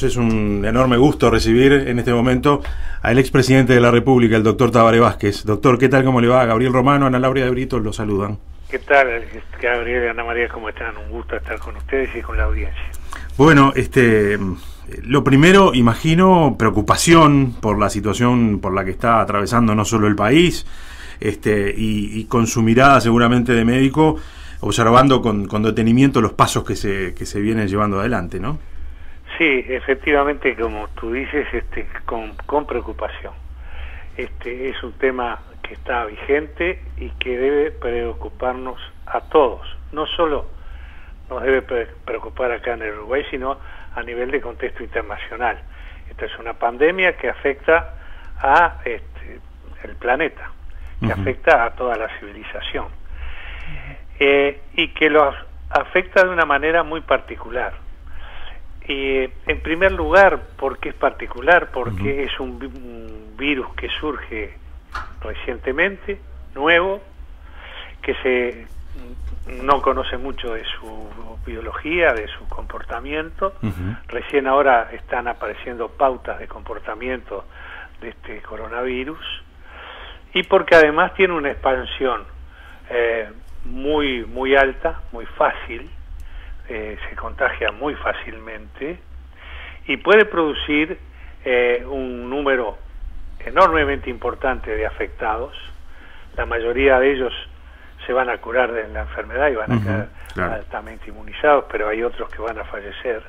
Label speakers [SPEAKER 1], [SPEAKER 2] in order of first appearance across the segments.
[SPEAKER 1] Es un enorme gusto recibir en este momento al expresidente de la República, el doctor Tabaré Vázquez. Doctor, ¿qué tal? ¿Cómo le va? Gabriel Romano, Ana Laura de Brito los saludan.
[SPEAKER 2] ¿Qué tal, Gabriel y Ana María? ¿Cómo están? Un gusto estar con ustedes y con la audiencia.
[SPEAKER 1] Bueno, lo primero, imagino, preocupación por la situación por la que está atravesando no solo el país, y con su mirada seguramente de médico, observando con detenimiento los pasos que se vienen llevando adelante, ¿no?
[SPEAKER 2] Sí, efectivamente, como tú dices, con preocupación. Es un tema que está vigente y que debe preocuparnos a todos. No solo nos debe preocupar acá en el Uruguay, sino a nivel de contexto internacional. Esta es una pandemia que afecta a el planeta, que afecta a toda la civilización, y que los afecta de una manera muy particular. En primer lugar, ¿por qué es particular? Porque es un virus que surge recientemente, nuevo, que se no conoce mucho de su biología, de su comportamiento. Recién ahora están apareciendo pautas de comportamiento de este coronavirus, y porque además tiene una expansión muy alta, muy fácil. Se contagia muy fácilmente y puede producir un número enormemente importante de afectados. La mayoría de ellos se van a curar de la enfermedad y van a quedar altamente inmunizados, pero hay otros que van a fallecer.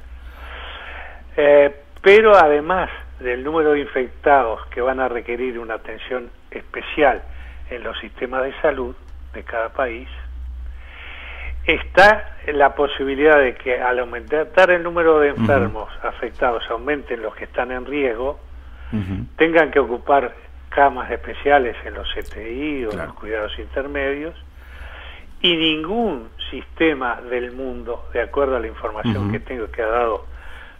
[SPEAKER 2] Pero además del número de infectados que van a requerir una atención especial en los sistemas de salud de cada país, está la posibilidad de que al aumentar el número de enfermos afectados, aumenten los que están en riesgo, tengan que ocupar camas especiales en los CTI o en los cuidados intermedios, y ningún sistema del mundo, de acuerdo a la información que tengo que ha dado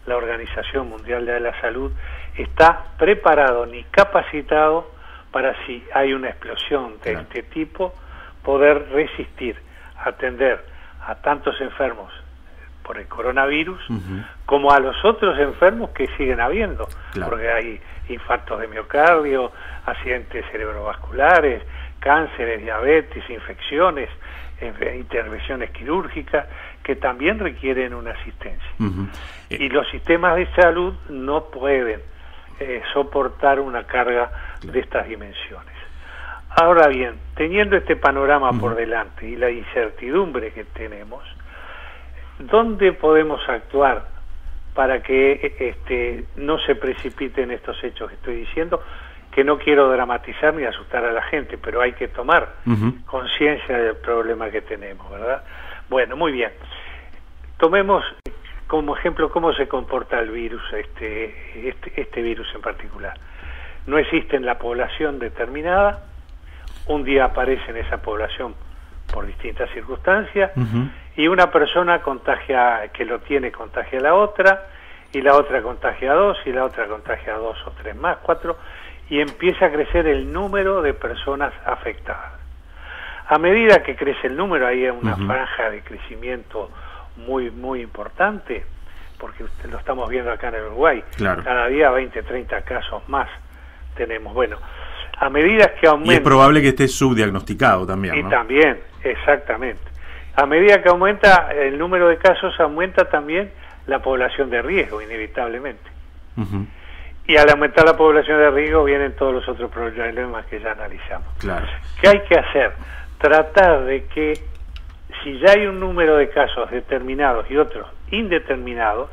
[SPEAKER 2] la Organización Mundial de la Salud, está preparado ni capacitado para, si hay una explosión de este tipo, poder resistir, atender a tantos enfermos por el coronavirus como a los otros enfermos que siguen habiendo, porque hay infartos de miocardio, accidentes cerebrovasculares, cánceres, diabetes, infecciones, intervenciones quirúrgicas que también requieren una asistencia. Y los sistemas de salud no pueden soportar una carga de estas dimensiones. Ahora bien, teniendo este panorama por delante y la incertidumbre que tenemos, ¿dónde podemos actuar para que no se precipiten estos hechos que estoy diciendo? Que no quiero dramatizar ni asustar a la gente, pero hay que tomar conciencia del problema que tenemos, ¿verdad? Bueno, muy bien. Tomemos como ejemplo cómo se comporta el virus, este virus en particular. No existe en la población determinada. Un día aparece en esa población por distintas circunstancias, y una persona que lo tiene contagia a la otra, y la otra contagia a dos, y la otra contagia a dos o tres más, cuatro, y empieza a crecer el número de personas afectadas. A medida que crece el número, hay una franja de crecimiento muy importante, porque lo estamos viendo acá en el Uruguay. Cada día 20, 30 casos más tenemos. Bueno, a medida que aumenta... Y
[SPEAKER 1] es probable que esté subdiagnosticado también, ¿no?
[SPEAKER 2] Y también, exactamente. A medida que aumenta el número de casos, aumenta también la población de riesgo, inevitablemente. Y al aumentar la población de riesgo vienen todos los otros problemas que ya analizamos. ¿Qué hay que hacer? Tratar de que, si ya hay un número de casos determinados y otros indeterminados,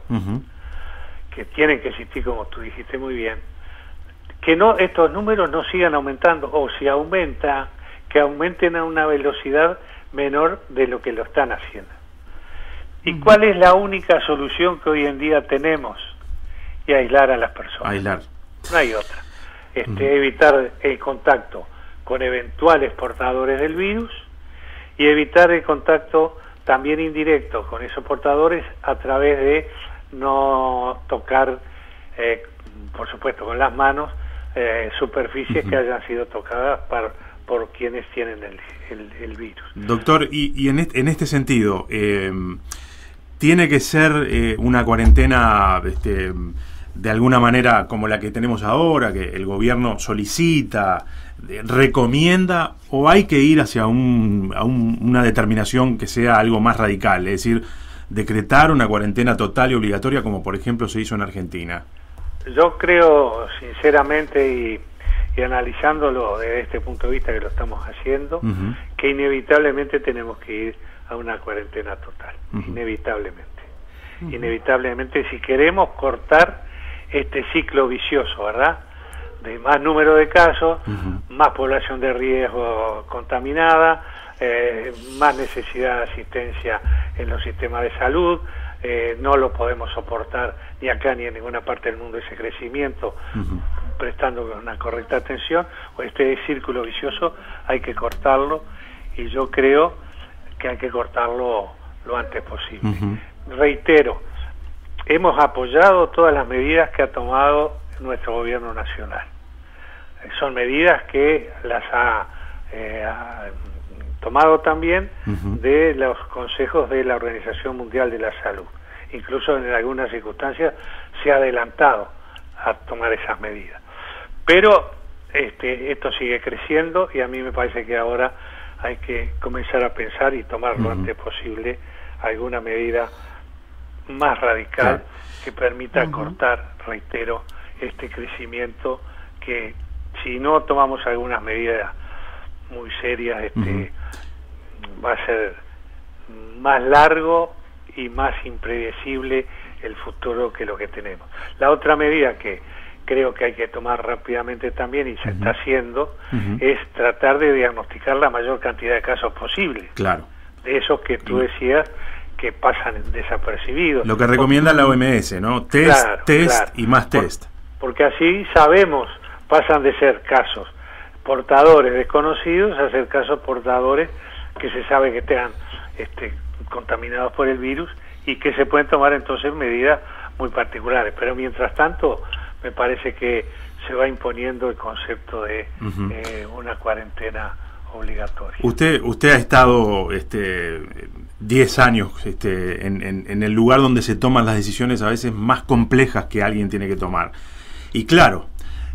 [SPEAKER 2] que tienen que existir, como tú dijiste muy bien, que estos números no sigan aumentando, o si aumenta, que aumenten a una velocidad menor de lo que lo están haciendo. ¿Y cuál es la única solución que hoy en día tenemos? Y aislar a las personas. No hay otra. Evitar el contacto con eventuales portadores del virus, y evitar el contacto también indirecto con esos portadores a través de no tocar, por supuesto con las manos, superficies que hayan sido tocadas por quienes tienen el virus.
[SPEAKER 1] Doctor, y en este sentido, tiene que ser una cuarentena de alguna manera como la que tenemos ahora, que el gobierno solicita, recomienda, o hay que ir hacia una determinación que sea algo más radical, es decir, decretar una cuarentena total y obligatoria como por ejemplo se hizo en Argentina?
[SPEAKER 2] Yo creo sinceramente y analizándolo desde este punto de vista que lo estamos haciendo, que inevitablemente tenemos que ir a una cuarentena total, inevitablemente si queremos cortar este ciclo vicioso, ¿verdad? De más número de casos, más población de riesgo contaminada, más necesidad de asistencia en los sistemas de salud. No lo podemos soportar ni acá ni en ninguna parte del mundo ese crecimiento, prestando una correcta atención, o este círculo vicioso hay que cortarlo, y yo creo que hay que cortarlo lo antes posible. Reitero, hemos apoyado todas las medidas que ha tomado nuestro gobierno nacional. Son medidas que las ha tomado también de los consejos de la Organización Mundial de la Salud. Incluso en algunas circunstancias se ha adelantado a tomar esas medidas. Pero esto sigue creciendo y a mí me parece que ahora hay que comenzar a pensar y tomar lo antes posible alguna medida más radical que permita cortar, reitero, este crecimiento que si no tomamos algunas medidas muy serias va a ser más largo y más impredecible el futuro que lo que tenemos. La otra medida que creo que hay que tomar rápidamente también, y se está haciendo, es tratar de diagnosticar la mayor cantidad de casos posible.
[SPEAKER 1] Claro.
[SPEAKER 2] De esos que tú decías que pasan desapercibidos.
[SPEAKER 1] Lo que recomienda la OMS, ¿no? Test y más test.
[SPEAKER 2] Porque así sabemos, pasan de ser casos portadores desconocidos a ser casos portadores que se sabe que están contaminados por el virus y que se pueden tomar entonces medidas muy particulares. Pero mientras tanto, me parece que se va imponiendo el concepto de una cuarentena obligatoria.
[SPEAKER 1] Usted ha estado 10 años en el lugar donde se toman las decisiones a veces más complejas que alguien tiene que tomar. Y claro,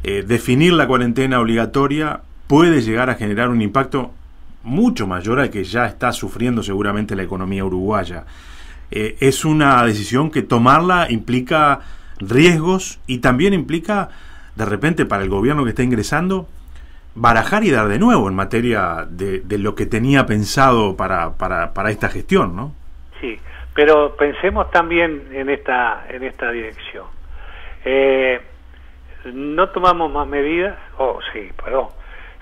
[SPEAKER 1] definir la cuarentena obligatoria puede llegar a generar un impacto mucho mayor al que ya está sufriendo seguramente la economía uruguaya. Es una decisión que tomarla implica riesgos y también implica, de repente, para el gobierno que está ingresando, barajar y dar de nuevo en materia de lo que tenía pensado para esta gestión, ¿no? Sí,
[SPEAKER 2] pero pensemos también en esta dirección. No tomamos más medidas,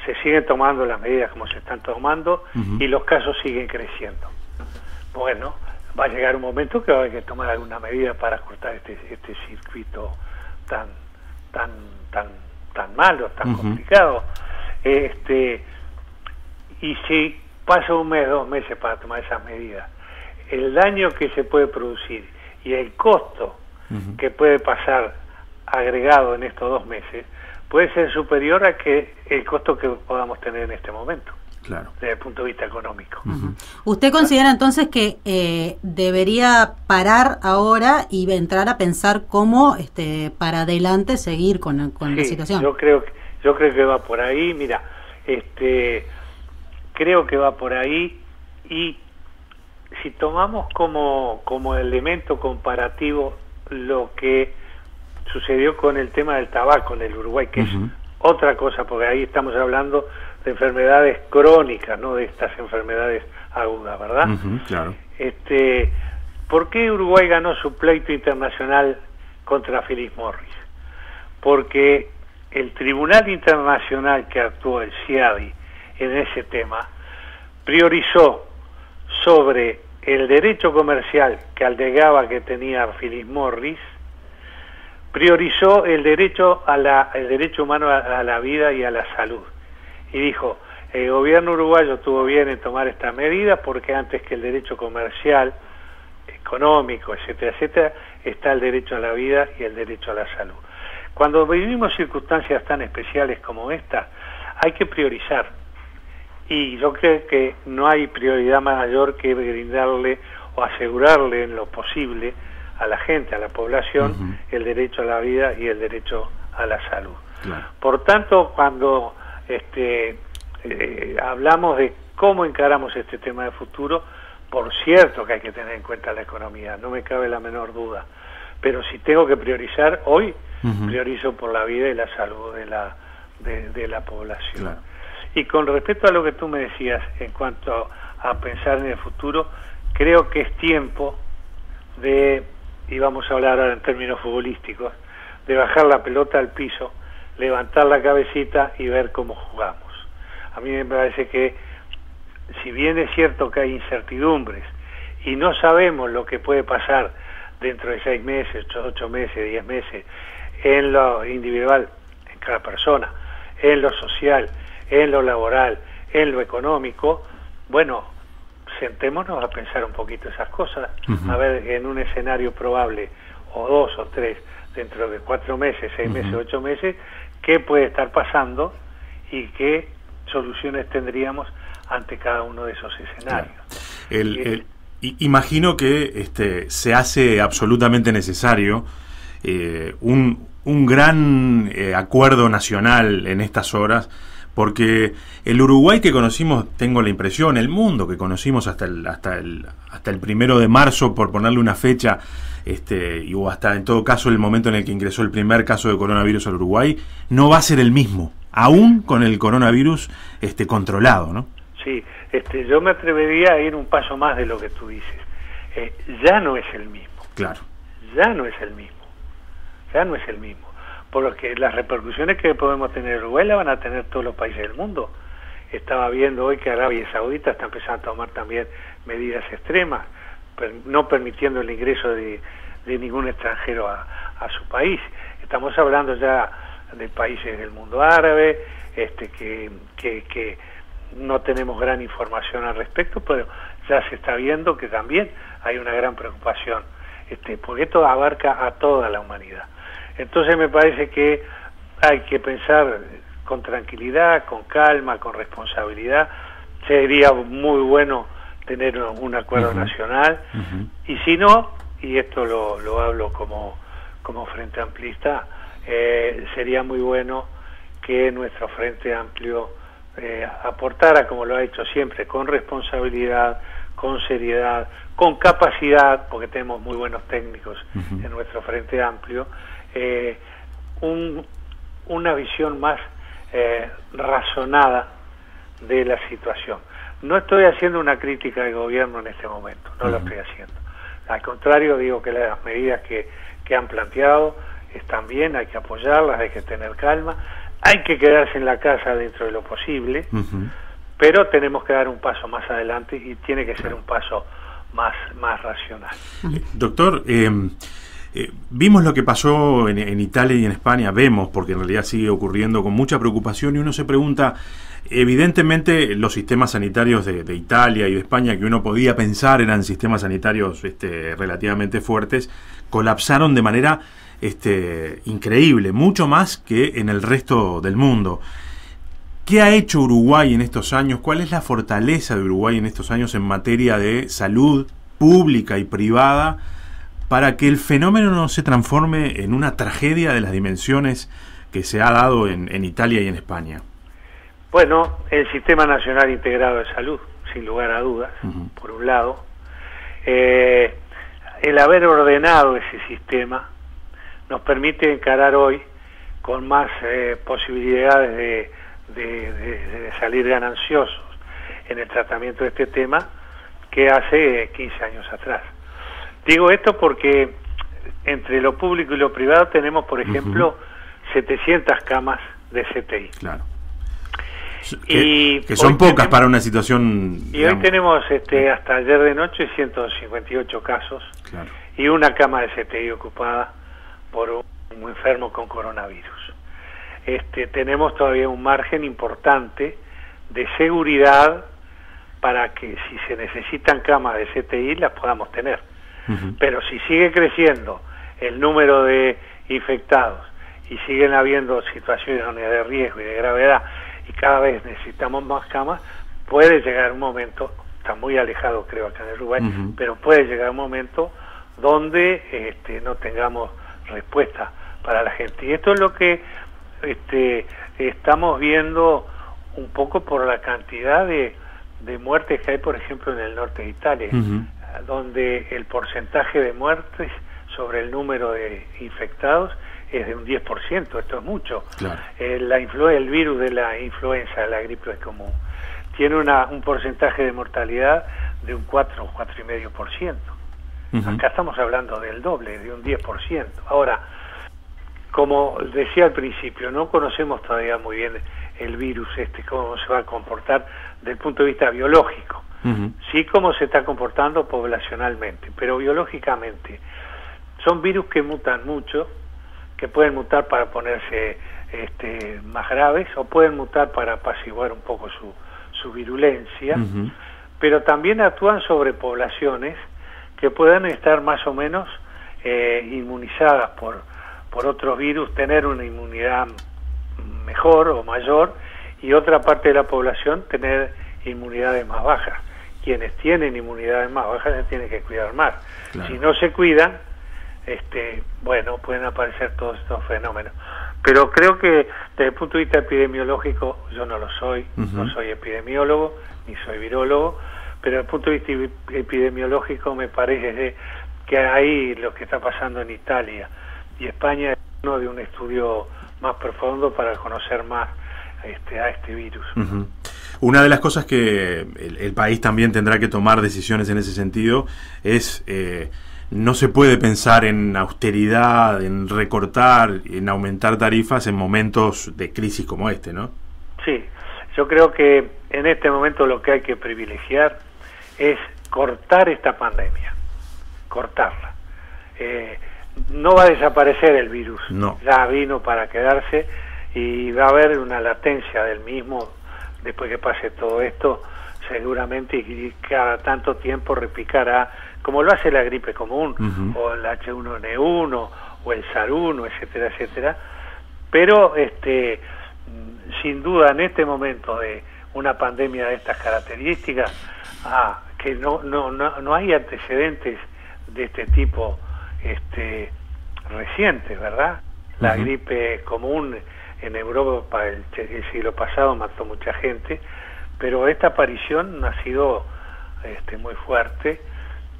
[SPEAKER 2] se siguen tomando las medidas como se están tomando y los casos siguen creciendo. Bueno, va a llegar un momento que va a haber que tomar alguna medida para cortar este circuito tan malo, tan complicado. Y si pasa un mes, 2 meses para tomar esas medidas, el daño que se puede producir y el costo que puede pasar agregado en estos 2 meses puede ser superior a que el costo que podamos tener en este momento. Claro. Desde el punto de vista económico.
[SPEAKER 3] ¿Usted considera entonces que debería parar ahora y entrar a pensar cómo para adelante seguir con la situación?
[SPEAKER 2] Yo creo que va por ahí. Mira, creo que va por ahí, y si tomamos como elemento comparativo lo que sucedió con el tema del tabaco en el Uruguay, que es otra cosa, porque ahí estamos hablando de enfermedades crónicas, no de estas enfermedades agudas, ¿verdad?
[SPEAKER 1] Claro.
[SPEAKER 2] ¿Por qué Uruguay ganó su pleito internacional contra Philip Morris? Porque el Tribunal Internacional que actuó, el CIADI, en ese tema, priorizó sobre el derecho comercial que alegaba que tenía Philip Morris, priorizó el derecho humano a la vida y a la salud. Y dijo, el gobierno uruguayo tuvo bien en tomar esta medida porque antes que el derecho comercial, económico, etcétera, etcétera, está el derecho a la vida y el derecho a la salud. Cuando vivimos circunstancias tan especiales como esta, hay que priorizar. Y yo creo que no hay prioridad mayor que brindarle o asegurarle en lo posible a la gente, a la población, el derecho a la vida y el derecho a la salud. Claro. Por tanto, cuando hablamos de cómo encaramos este tema de futuro, por cierto que hay que tener en cuenta la economía, no me cabe la menor duda, pero si tengo que priorizar hoy, priorizo por la vida y la salud de la población. Claro. Y con respecto a lo que tú me decías en cuanto a pensar en el futuro, creo que es tiempo de, y vamos a hablar ahora en términos futbolísticos, de bajar la pelota al piso, levantar la cabecita y ver cómo jugamos. A mí me parece que, si bien es cierto que hay incertidumbres y no sabemos lo que puede pasar dentro de 6 meses, 8 meses, 10 meses, en lo individual, en cada persona, en lo social, en lo laboral, en lo económico, bueno, sentémonos a pensar un poquito esas cosas, a ver en un escenario probable, o 2 o 3, dentro de 4 meses, 6 meses, 8 meses, qué puede estar pasando y qué soluciones tendríamos ante cada uno de esos escenarios.
[SPEAKER 1] Imagino que se hace absolutamente necesario un gran acuerdo nacional en estas horas, porque el Uruguay que conocimos, tengo la impresión, el mundo que conocimos hasta el 1 de marzo, por ponerle una fecha, o hasta en todo caso el momento en el que ingresó el primer caso de coronavirus al Uruguay, no va a ser el mismo, aún con el coronavirus controlado, ¿no?
[SPEAKER 2] Sí, yo me atrevería a ir un paso más de lo que tú dices. Ya no es el mismo.
[SPEAKER 1] Claro.
[SPEAKER 2] Ya no es el mismo. Ya no es el mismo. Porque las repercusiones que podemos tener en Uruguay las van a tener todos los países del mundo. Estaba viendo hoy que Arabia Saudita está empezando a tomar también medidas extremas, no permitiendo el ingreso de ningún extranjero a su país. Estamos hablando ya de países del mundo árabe, que no tenemos gran información al respecto, pero ya se está viendo que también hay una gran preocupación, porque esto abarca a toda la humanidad. Entonces me parece que hay que pensar con tranquilidad, con calma, con responsabilidad. Sería muy bueno tener un acuerdo nacional, y si no, y esto lo hablo como Frente Amplista, sería muy bueno que nuestro Frente Amplio aportara, como lo ha hecho siempre, con responsabilidad, con seriedad, con capacidad, porque tenemos muy buenos técnicos en nuestro Frente Amplio, una visión más razonada de la situación. No estoy haciendo una crítica al gobierno en este momento, no lo estoy haciendo. Al contrario, digo que las medidas que han planteado están bien, hay que apoyarlas, hay que tener calma, hay que quedarse en la casa dentro de lo posible, pero tenemos que dar un paso más adelante y tiene que ser un paso más racional.
[SPEAKER 1] Doctor, vimos lo que pasó en Italia y en España, vemos, porque en realidad sigue ocurriendo con mucha preocupación, y uno se pregunta, evidentemente los sistemas sanitarios de Italia y de España, que uno podía pensar eran sistemas sanitarios relativamente fuertes, colapsaron de manera increíble, mucho más que en el resto del mundo. ¿Qué ha hecho Uruguay en estos años? ¿Cuál es la fortaleza de Uruguay en estos años en materia de salud pública y privada para que el fenómeno no se transforme en una tragedia de las dimensiones que se ha dado en Italia y en España?
[SPEAKER 2] Bueno, el Sistema Nacional Integrado de Salud, sin lugar a dudas, por un lado. El haber ordenado ese sistema nos permite encarar hoy con más posibilidades de salir gananciosos en el tratamiento de este tema que hace 15 años atrás. Digo esto porque entre lo público y lo privado tenemos, por ejemplo, 700 camas de CTI.
[SPEAKER 1] Claro. Que son pocas para una situación...
[SPEAKER 2] Y digamos, hoy tenemos hasta ayer de noche 158 casos, claro, y una cama de CTI ocupada por un enfermo con coronavirus. Tenemos todavía un margen importante de seguridad para que si se necesitan camas de CTI las podamos tener. Pero si sigue creciendo el número de infectados y siguen habiendo situaciones de riesgo y de gravedad y cada vez necesitamos más camas, puede llegar un momento está muy alejado, creo, acá en Uruguay, pero puede llegar un momento donde no tengamos respuesta para la gente. Y esto es lo que estamos viendo un poco por la cantidad de muertes que hay, por ejemplo, en el norte de Italia, donde el porcentaje de muertes sobre el número de infectados es de un 10%, esto es mucho.
[SPEAKER 1] Claro.
[SPEAKER 2] El virus de la influenza, la gripe común, tiene un porcentaje de mortalidad de un 4 o 4,5%. Acá estamos hablando del doble, de un 10%. Ahora, como decía al principio, no conocemos todavía muy bien el virus cómo se va a comportar desde el punto de vista biológico. Sí, cómo se está comportando poblacionalmente, pero biológicamente son virus que mutan mucho, que pueden mutar para ponerse más graves, o pueden mutar para apaciguar un poco su virulencia, pero también actúan sobre poblaciones que puedan estar más o menos inmunizadas por otros virus, tener una inmunidad mejor o mayor, y otra parte de la población tener inmunidades más bajas. Quienes tienen inmunidades más bajas se tienen que cuidar más. Claro. Si no se cuidan, bueno, pueden aparecer todos estos fenómenos. Pero creo que desde el punto de vista epidemiológico, yo no lo soy, no soy epidemiólogo, ni soy virólogo, pero desde el punto de vista epidemiológico me parece que ahí lo que está pasando en Italia y España es uno de un estudio más profundo para conocer más a este virus.
[SPEAKER 1] Una de las cosas que el país también tendrá que tomar decisiones en ese sentido es... no se puede pensar en austeridad, en recortar, en aumentar tarifas en momentos de crisis como este, ¿no?
[SPEAKER 2] Sí, yo creo que en este momento lo que hay que privilegiar es cortar esta pandemia, cortarla. No va a desaparecer el virus, no. Ya vino para quedarse y va a haber una latencia del mismo después que pase todo esto, seguramente, y cada tanto tiempo repicará, como lo hace la gripe común, o el H1N1, o el SARS-1, etcétera, etcétera. Pero sin duda en este momento de una pandemia de estas características, que no hay antecedentes de este tipo recientes, ¿verdad? La gripe común en Europa el siglo pasado mató mucha gente, pero esta aparición ha sido muy fuerte.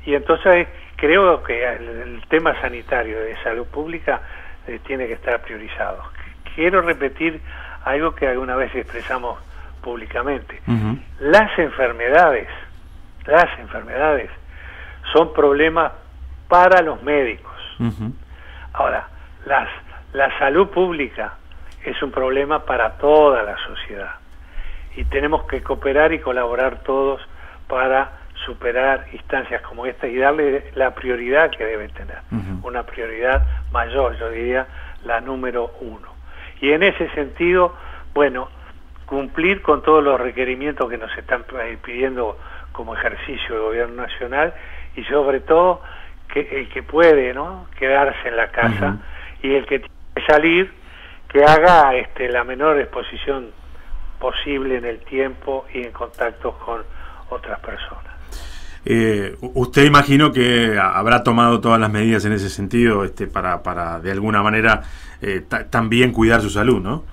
[SPEAKER 2] Y entonces creo que el tema sanitario de salud pública tiene que estar priorizado. Quiero repetir algo que alguna vez expresamos públicamente. Las enfermedades son problemas para los médicos. Ahora, la salud pública es un problema para toda la sociedad. Y tenemos que cooperar y colaborar todos para superar instancias como esta y darle la prioridad que debe tener, una prioridad mayor, yo diría la número 1. Y en ese sentido, bueno, cumplir con todos los requerimientos que nos están pidiendo como ejercicio del gobierno nacional, y sobre todo que el que puede, ¿no?, quedarse en la casa, y el que tiene que salir, que haga la menor exposición posible en el tiempo y en contacto con otras personas.
[SPEAKER 1] Usted imagino que habrá tomado todas las medidas en ese sentido para de alguna manera también cuidar su salud, ¿no?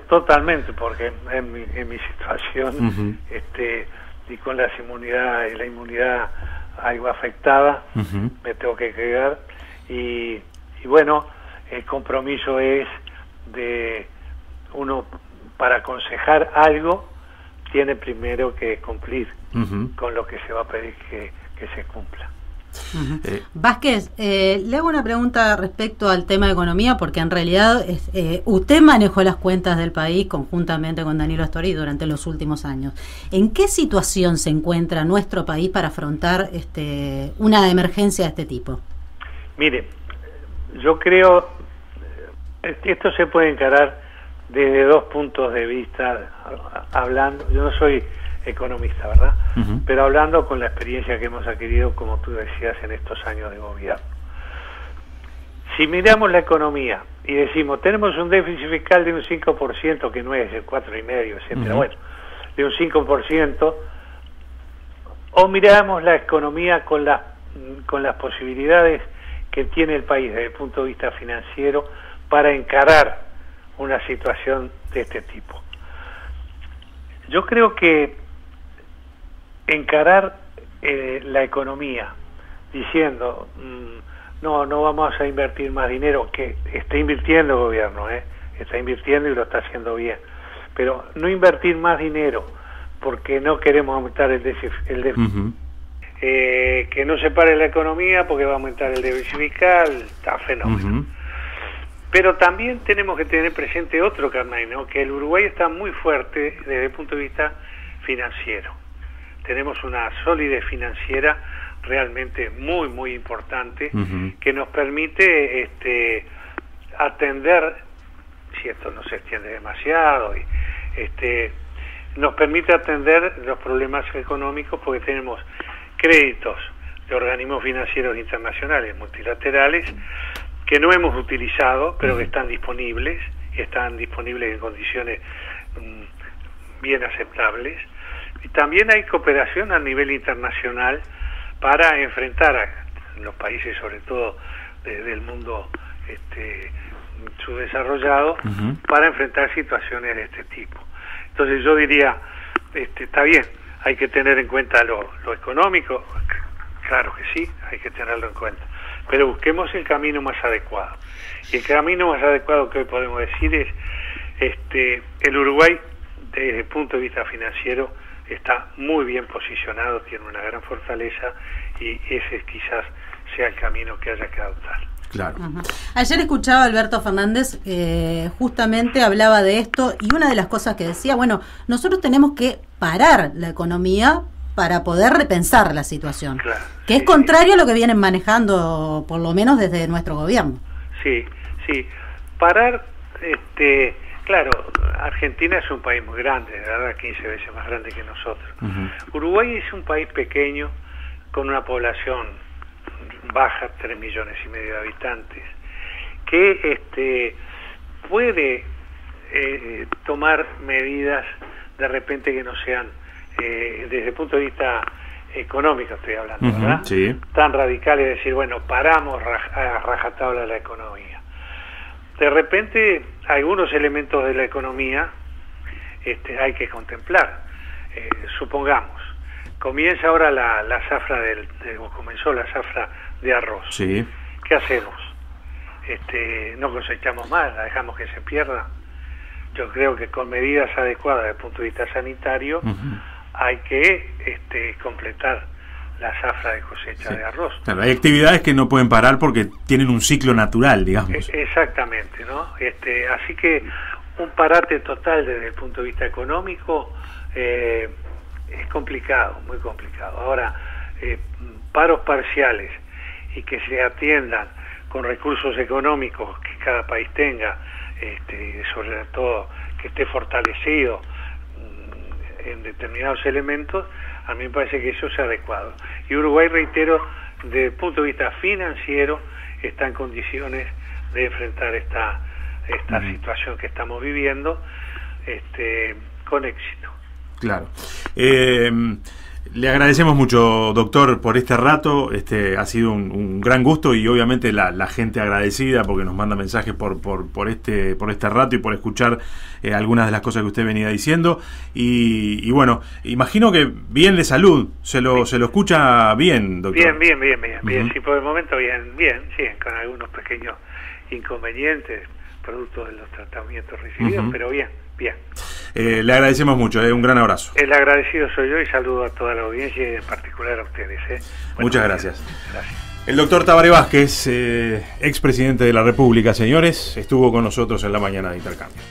[SPEAKER 2] Totalmente, porque en mi situación y con la inmunidad algo afectada, me tengo que cuidar y bueno, el compromiso es de uno, para aconsejar algo tiene primero que cumplir con lo que se va a pedir que se cumpla.
[SPEAKER 3] Vázquez, le hago una pregunta respecto al tema de economía, porque en realidad usted manejó las cuentas del país conjuntamente con Danilo Astori durante los últimos años. ¿En qué situación se encuentra nuestro país para afrontar una emergencia de este tipo?
[SPEAKER 2] Mire, yo creo esto se puede encarar desde dos puntos de vista, hablando, yo no soy economista, ¿verdad? Pero hablando con la experiencia que hemos adquirido, como tú decías, en estos años de gobierno. Si miramos la economía y decimos, tenemos un déficit fiscal de un 5%, que no es el 4,5%, etcétera, bueno, de un 5%, o miramos la economía con las posibilidades que tiene el país desde el punto de vista financiero para encarar una situación de este tipo. Yo creo que encarar la economía diciendo no vamos a invertir más dinero, que está invirtiendo el gobierno, está invirtiendo y lo está haciendo bien, pero no invertir más dinero porque no queremos aumentar el déficit, que no se pare la economía porque va a aumentar el déficit fiscal, está fenómeno. Pero también tenemos que tener presente otro, Carnay, ¿no? Que el Uruguay está muy fuerte desde el punto de vista financiero. Tenemos una solidez financiera realmente muy, muy importante, que nos permite atender, si esto no se extiende demasiado, nos permite atender los problemas económicos porque tenemos créditos de organismos financieros internacionales, multilaterales, que no hemos utilizado, pero que están disponibles en condiciones bien aceptables. Y también hay cooperación a nivel internacional para enfrentar a los países, sobre todo del mundo subdesarrollado, para enfrentar situaciones de este tipo. Entonces yo diría, está bien, hay que tener en cuenta lo económico, claro que sí, hay que tenerlo en cuenta, pero busquemos el camino más adecuado. Y el camino más adecuado que hoy podemos decir es, el Uruguay, desde el punto de vista financiero, está muy bien posicionado, tiene una gran fortaleza, y ese quizás sea el camino que haya que adoptar.
[SPEAKER 1] Claro.
[SPEAKER 3] Ayer escuchaba a Alberto Fernández, justamente hablaba de esto, y una de las cosas que decía, bueno, nosotros tenemos que parar la economía para poder repensar la situación, claro, que es contrario a lo que vienen manejando, por lo menos desde nuestro gobierno.
[SPEAKER 2] Sí, parar, claro, Argentina es un país muy grande, de verdad, 15 veces más grande que nosotros. Uruguay es un país pequeño, con una población baja, 3,5 millones de habitantes, que puede tomar medidas de repente que no sean, desde el punto de vista económico estoy hablando, ¿verdad? Sí. Tan radicales, de decir, bueno, paramos a rajatabla la economía. De repente, algunos elementos de la economía hay que contemplar. Supongamos, comienza ahora la zafra comenzó la zafra de arroz. Sí. ¿Qué hacemos? ¿No cosechamos más? ¿La dejamos que se pierda? Yo creo que con medidas adecuadas desde el punto de vista sanitario hay que completar la zafra de cosecha de arroz.
[SPEAKER 1] Claro, hay actividades que no pueden parar porque tienen un ciclo natural, digamos.
[SPEAKER 2] Exactamente, ¿no? Así que un parate total desde el punto de vista económico es complicado, muy complicado. Ahora, paros parciales y que se atiendan con recursos económicos que cada país tenga, sobre todo que esté fortalecido en determinados elementos, a mí me parece que eso es adecuado. Y Uruguay, reitero, desde el punto de vista financiero, está en condiciones de enfrentar esta situación que estamos viviendo con éxito.
[SPEAKER 1] Claro. Le agradecemos mucho, doctor, por este rato. Ha sido un gran gusto, y obviamente la gente agradecida porque nos manda mensajes por este rato y por escuchar algunas de las cosas que usted venía diciendo. Y bueno, imagino que bien de salud, se lo escucha bien, doctor.
[SPEAKER 2] Bien. Sí, por el momento bien, sí, con algunos pequeños inconvenientes producto de los tratamientos recibidos, pero bien.
[SPEAKER 1] Le agradecemos mucho, un gran abrazo.
[SPEAKER 2] El agradecido soy yo, y saludo a toda la audiencia y en particular a ustedes.
[SPEAKER 1] Muchas gracias. El doctor Tabaré Vázquez, expresidente de la República, señores, estuvo con nosotros en la mañana de Intercambio.